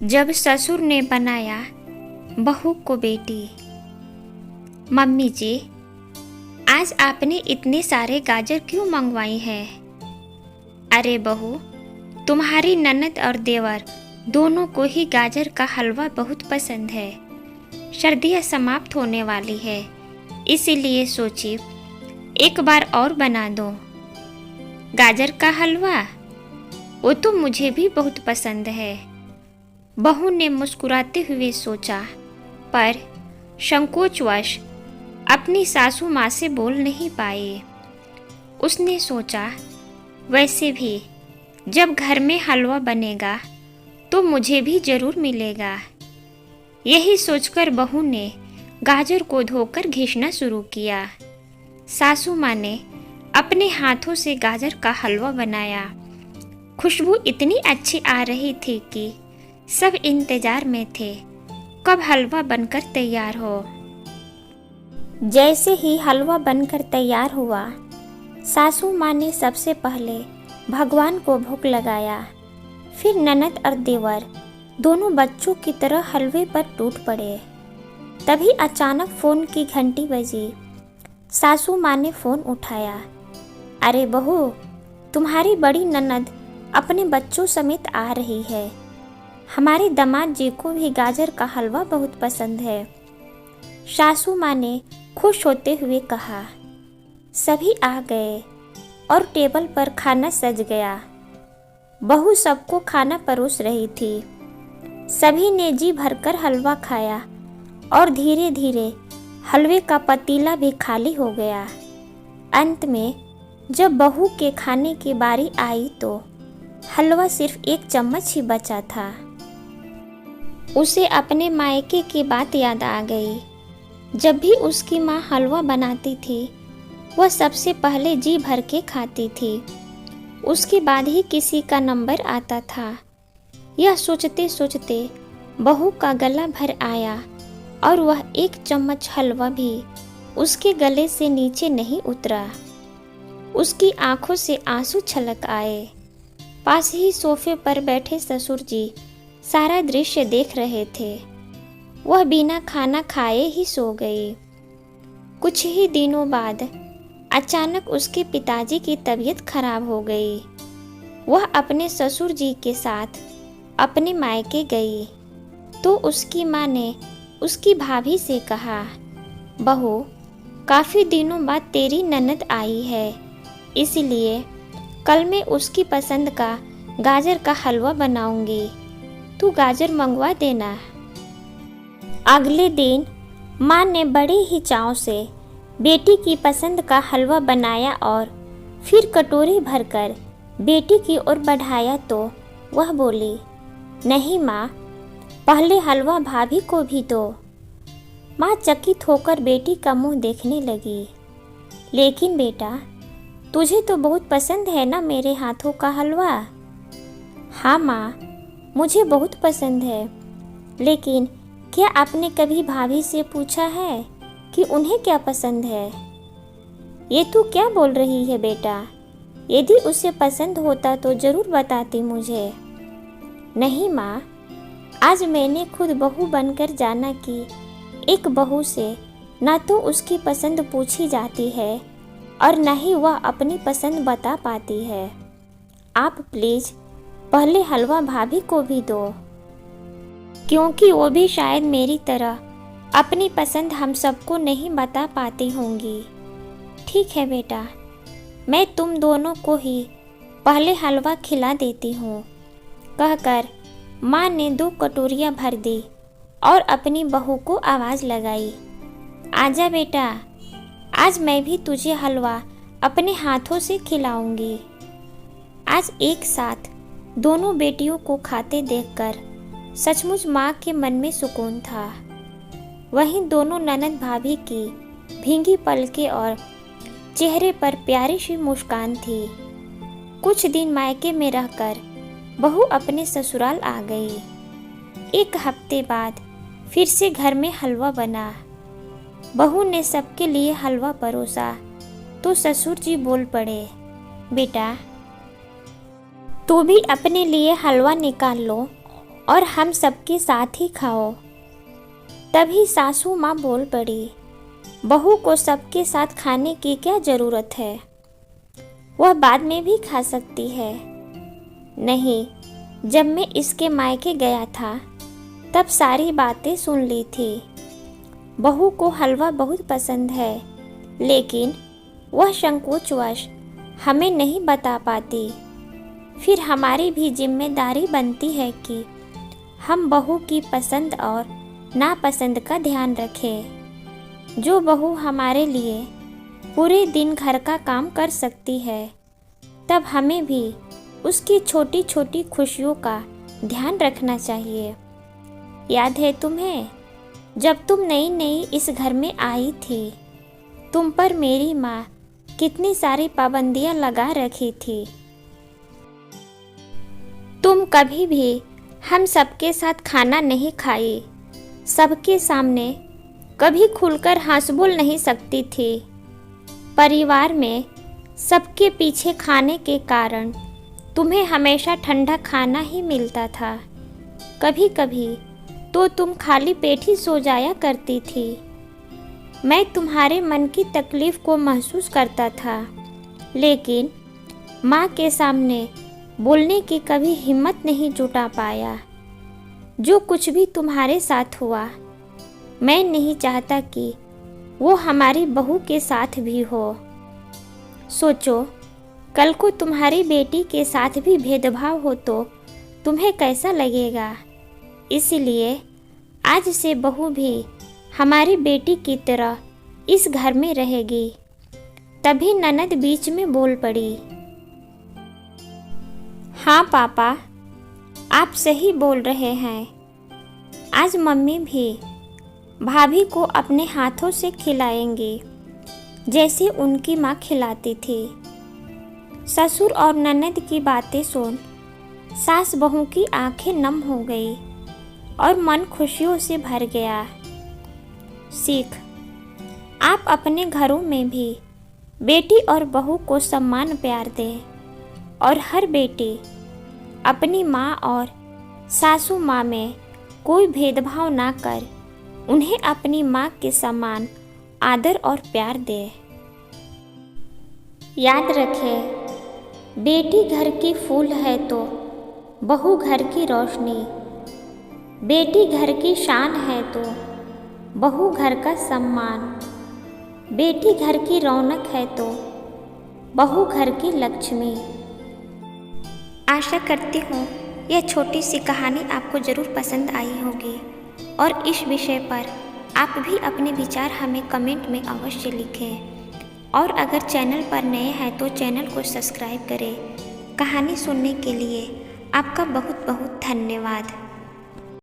जब ससुर ने बनाया बहू को बेटी। मम्मी जी, आज आपने इतने सारे गाजर क्यों मंगवाई है? अरे बहू, तुम्हारी ननद और देवर दोनों को ही गाजर का हलवा बहुत पसंद है। सर्दियाँ समाप्त होने वाली है, इसीलिए सोची एक बार और बना दो। गाजर का हलवा, वो तो मुझे भी बहुत पसंद है। बहू ने मुस्कुराते हुए सोचा, पर संकोचवश अपनी सासू माँ से बोल नहीं पाए। उसने सोचा, वैसे भी जब घर में हलवा बनेगा तो मुझे भी जरूर मिलेगा। यही सोचकर बहू ने गाजर को धोकर घिसना शुरू किया। सासू माँ ने अपने हाथों से गाजर का हलवा बनाया। खुशबू इतनी अच्छी आ रही थी कि सब इंतजार में थे कब हलवा बनकर तैयार हो। जैसे ही हलवा बनकर तैयार हुआ, सासू माँ ने सबसे पहले भगवान को भोग लगाया। फिर ननद और देवर दोनों बच्चों की तरह हलवे पर टूट पड़े। तभी अचानक फोन की घंटी बजी। सासू माँ ने फोन उठाया। अरे बहू, तुम्हारी बड़ी ननद अपने बच्चों समेत आ रही है। हमारे दामाद जी को भी गाजर का हलवा बहुत पसंद है। सासू माँ ने खुश होते हुए कहा। सभी आ गए और टेबल पर खाना सज गया। बहू सबको खाना परोस रही थी। सभी ने जी भरकर हलवा खाया और धीरे धीरे हलवे का पतीला भी खाली हो गया। अंत में जब बहू के खाने की बारी आई तो हलवा सिर्फ 1 चम्मच ही बचा था। उसे अपने मायके की बात याद आ गई। जब भी उसकी माँ हलवा बनाती थी, वह सबसे पहले जी भर के खाती थी। उसके बाद ही किसी का नंबर आता था। यह सोचते सोचते बहू का गला भर आया और वह 1 चम्मच हलवा भी उसके गले से नीचे नहीं उतरा। उसकी आंखों से आंसू छलक आए। पास ही सोफे पर बैठे ससुर जी सारा दृश्य देख रहे थे। वह बिना खाना खाए ही सो गई। कुछ ही दिनों बाद अचानक उसके पिताजी की तबीयत खराब हो गई। वह अपने ससुर जी के साथ अपने मायके गई तो उसकी माँ ने उसकी भाभी से कहा, बहू, काफ़ी दिनों बाद तेरी ननद आई है, इसलिए कल मैं उसकी पसंद का गाजर का हलवा बनाऊंगी। तू गाजर मंगवा देना। अगले दिन माँ ने बड़े ही चाव से बेटी की पसंद का हलवा बनाया और फिर कटोरी भरकर बेटी की ओर बढ़ाया तो वह बोली, नहीं माँ, पहले हलवा भाभी को भी दो। माँ चकित होकर बेटी का मुंह देखने लगी। लेकिन बेटा, तुझे तो बहुत पसंद है ना मेरे हाथों का हलवा? हाँ माँ, मुझे बहुत पसंद है, लेकिन क्या आपने कभी भाभी से पूछा है कि उन्हें क्या पसंद है? ये तू क्या बोल रही है बेटा? यदि उसे पसंद होता तो ज़रूर बताती मुझे। नहीं माँ, आज मैंने खुद बहू बनकर जाना कि एक बहू से ना तो उसकी पसंद पूछी जाती है और न ही वह अपनी पसंद बता पाती है। आप प्लीज़ पहले हलवा भाभी को भी दो, क्योंकि वो भी शायद मेरी तरह अपनी पसंद हम सबको नहीं बता पाती होंगी। ठीक है बेटा, मैं तुम दोनों को ही पहले हलवा खिला देती हूँ, कहकर माँ ने 2 कटोरियाँ भर दी और अपनी बहू को आवाज़ लगाई, आजा बेटा, आज मैं भी तुझे हलवा अपने हाथों से खिलाऊंगी। आज एक साथ दोनों बेटियों को खाते देखकर सचमुच माँ के मन में सुकून था। वहीं दोनों ननद भाभी की भींगी पलकें और चेहरे पर प्यारी सी मुस्कान थी। कुछ दिन मायके में रहकर बहू अपने ससुराल आ गई। 1 हफ्ते बाद फिर से घर में हलवा बना। बहू ने सबके लिए हलवा परोसा तो ससुर जी बोल पड़े, बेटा, तू भी अपने लिए हलवा निकाल लो और हम सबके साथ ही खाओ। तभी सासू माँ बोल पड़ी, बहू को सबके साथ खाने की क्या ज़रूरत है, वह बाद में भी खा सकती है। नहीं, जब मैं इसके मायके गया था तब सारी बातें सुन ली थी। बहू को हलवा बहुत पसंद है, लेकिन वह संकोचवश हमें नहीं बता पाती। फिर हमारी भी जिम्मेदारी बनती है कि हम बहू की पसंद और नापसंद का ध्यान रखें। जो बहू हमारे लिए पूरे दिन घर का काम कर सकती है, तब हमें भी उसकी छोटी छोटी खुशियों का ध्यान रखना चाहिए। याद है तुम्हें, जब तुम नई नई इस घर में आई थी, तुम पर मेरी माँ कितनी सारी पाबंदियाँ लगा रखी थी। तुम कभी भी हम सबके साथ खाना नहीं खाई, सबके सामने कभी खुलकर हंस बोल नहीं सकती थी। परिवार में सबके पीछे खाने के कारण तुम्हें हमेशा ठंडा खाना ही मिलता था। कभी कभी तो तुम खाली पेट ही सो जाया करती थी। मैं तुम्हारे मन की तकलीफ़ को महसूस करता था, लेकिन माँ के सामने बोलने की कभी हिम्मत नहीं जुटा पाया। जो कुछ भी तुम्हारे साथ हुआ, मैं नहीं चाहता कि वो हमारी बहू के साथ भी हो। सोचो, कल को तुम्हारी बेटी के साथ भी भेदभाव हो तो तुम्हें कैसा लगेगा। इसलिए आज से बहू भी हमारी बेटी की तरह इस घर में रहेगी। तभी ननद बीच में बोल पड़ी, हाँ पापा, आप सही बोल रहे हैं। आज मम्मी भी भाभी को अपने हाथों से खिलाएंगी, जैसे उनकी माँ खिलाती थी। ससुर और ननद की बातें सुन सास बहू की आंखें नम हो गई और मन खुशियों से भर गया। सीख, आप अपने घरों में भी बेटी और बहू को सम्मान प्यार दें और हर बेटी अपनी माँ और सासू माँ में कोई भेदभाव ना कर उन्हें अपनी माँ के समान आदर और प्यार दे। याद रखें, बेटी घर की फूल है तो बहू घर की रोशनी, बेटी घर की शान है तो बहू घर का सम्मान, बेटी घर की रौनक है तो बहू घर की लक्ष्मी। आशा करती हूँ यह छोटी सी कहानी आपको ज़रूर पसंद आई होगी और इस विषय पर आप भी अपने विचार हमें कमेंट में अवश्य लिखें। और अगर चैनल पर नए हैं तो चैनल को सब्सक्राइब करें। कहानी सुनने के लिए आपका बहुत बहुत धन्यवाद।